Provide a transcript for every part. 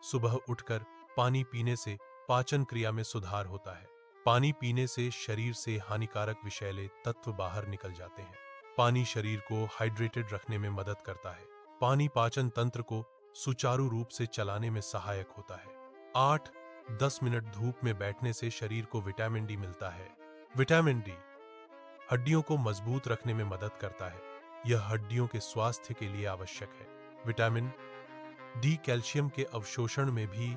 सुबह उठकर पानी पीने से पाचन क्रिया में सुधार होता है। पानी पीने से शरीर से हानिकारक विषैले तत्व बाहर निकल जाते हैं। पानी शरीर को हाइड्रेटेड रखने में मदद करता है। पानी पाचन तंत्र को सुचारू रूप से चलाने में सहायक होता है। 8-10 मिनट धूप में बैठने से शरीर को विटामिन डी मिलता है। विटामिन डी हड्डियों को मजबूत रखने में मदद करता है। यह हड्डियों के स्वास्थ्य के लिए आवश्यक है। विटामिन डी कैल्शियम के अवशोषण में भी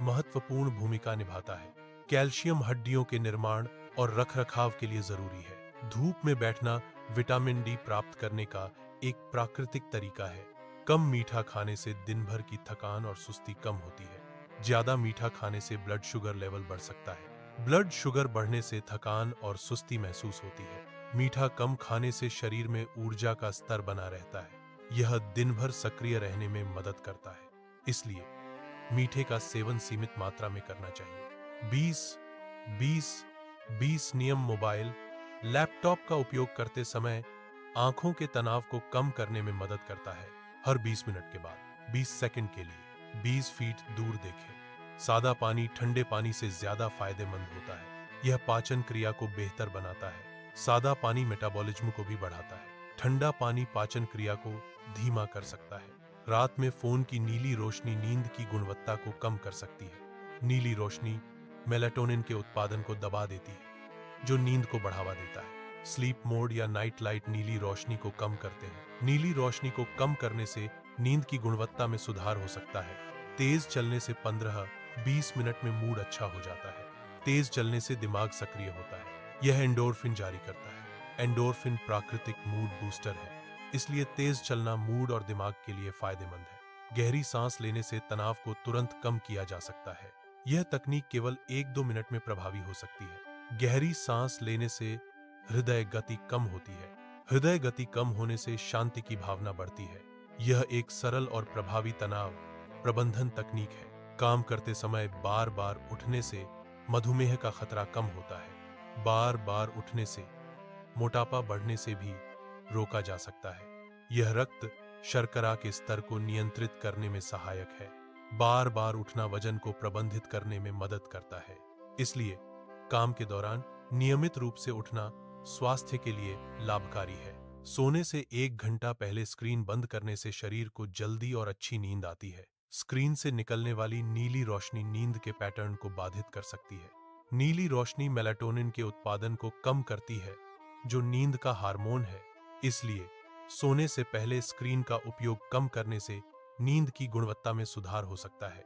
महत्वपूर्ण भूमिका निभाता है। कैल्शियम हड्डियों के निर्माण और रखरखाव के लिए जरूरी है। धूप में बैठना विटामिन डी प्राप्त करने का एक प्राकृतिक तरीका है। कम मीठा खाने से दिन भर की थकान और सुस्ती कम होती है। ज्यादा मीठा खाने से ब्लड शुगर लेवल बढ़ सकता है। ब्लड शुगर बढ़ने से थकान और सुस्ती महसूस होती है। मीठा कम खाने से शरीर में ऊर्जा का स्तर बना रहता है। यह दिन भर सक्रिय रहने में मदद करता है। इसलिए मीठे का सेवन सीमित मात्रा में करना चाहिए। 20-20-20 नियम मोबाइल, लैपटॉप का उपयोग करते समय आंखों के तनाव को कम करने में मदद करता है। हर 20 मिनट के बाद 20 सेकंड के लिए 20 फीट दूर देखें। सादा पानी ठंडे पानी से ज्यादा फायदेमंद होता है। यह पाचन क्रिया को बेहतर बनाता है। सादा पानी मेटाबॉलिज्म को भी बढ़ाता है। ठंडा पानी पाचन क्रिया को धीमा कर सकता है। रात में फोन की नीली रोशनी नींद की गुणवत्ता को कम कर सकती है। नीली रोशनी मेलाटोनिन के उत्पादन को दबा देती है, जो नींद को बढ़ावा देता है। स्लीप मोड या नाइट लाइट नीली रोशनी को कम करते हैं। नीली रोशनी को कम करने से नींद की गुणवत्ता में सुधार हो सकता है। तेज चलने से 15-20 मिनट में मूड अच्छा हो जाता है। तेज चलने से दिमाग सक्रिय होता है। यह एंडोर्फिन जारी करता है। एंडोर्फिन प्राकृतिक मूड बूस्टर है, इसलिए तेज चलना मूड और दिमाग के लिए फायदेमंद है। गहरी सांस लेने से तनाव को तुरंत कम किया जा सकता है। यह तकनीक केवल 1-2 मिनट में प्रभावी हो सकती है। गहरी सांस लेने से हृदय गति कम होती है। हृदय गति कम होने से शांति की भावना बढ़ती है। यह एक सरल और प्रभावी तनाव प्रबंधन तकनीक है। काम करते समय बार बार उठने से मधुमेह का खतरा कम होता है। बार बार उठने से मोटापा बढ़ने से भी रोका जा सकता है। यह रक्त शर्करा के स्तर को नियंत्रित करने में सहायक है। बार बार उठना वजन को प्रबंधित करने में मदद करता है। इसलिए काम के दौरान नियमित रूप से उठना स्वास्थ्य के लिए लाभकारी है। सोने से 1 घंटा पहले स्क्रीन बंद करने से शरीर को जल्दी और अच्छी नींद आती है। स्क्रीन से निकलने वाली नीली रोशनी नींद के पैटर्न को बाधित कर सकती है। नीली रोशनी मेलाटोनिन के उत्पादन को कम करती है, जो नींद का हार्मोन है। इसलिए सोने से पहले स्क्रीन का उपयोग कम करने से नींद की गुणवत्ता में सुधार हो सकता है।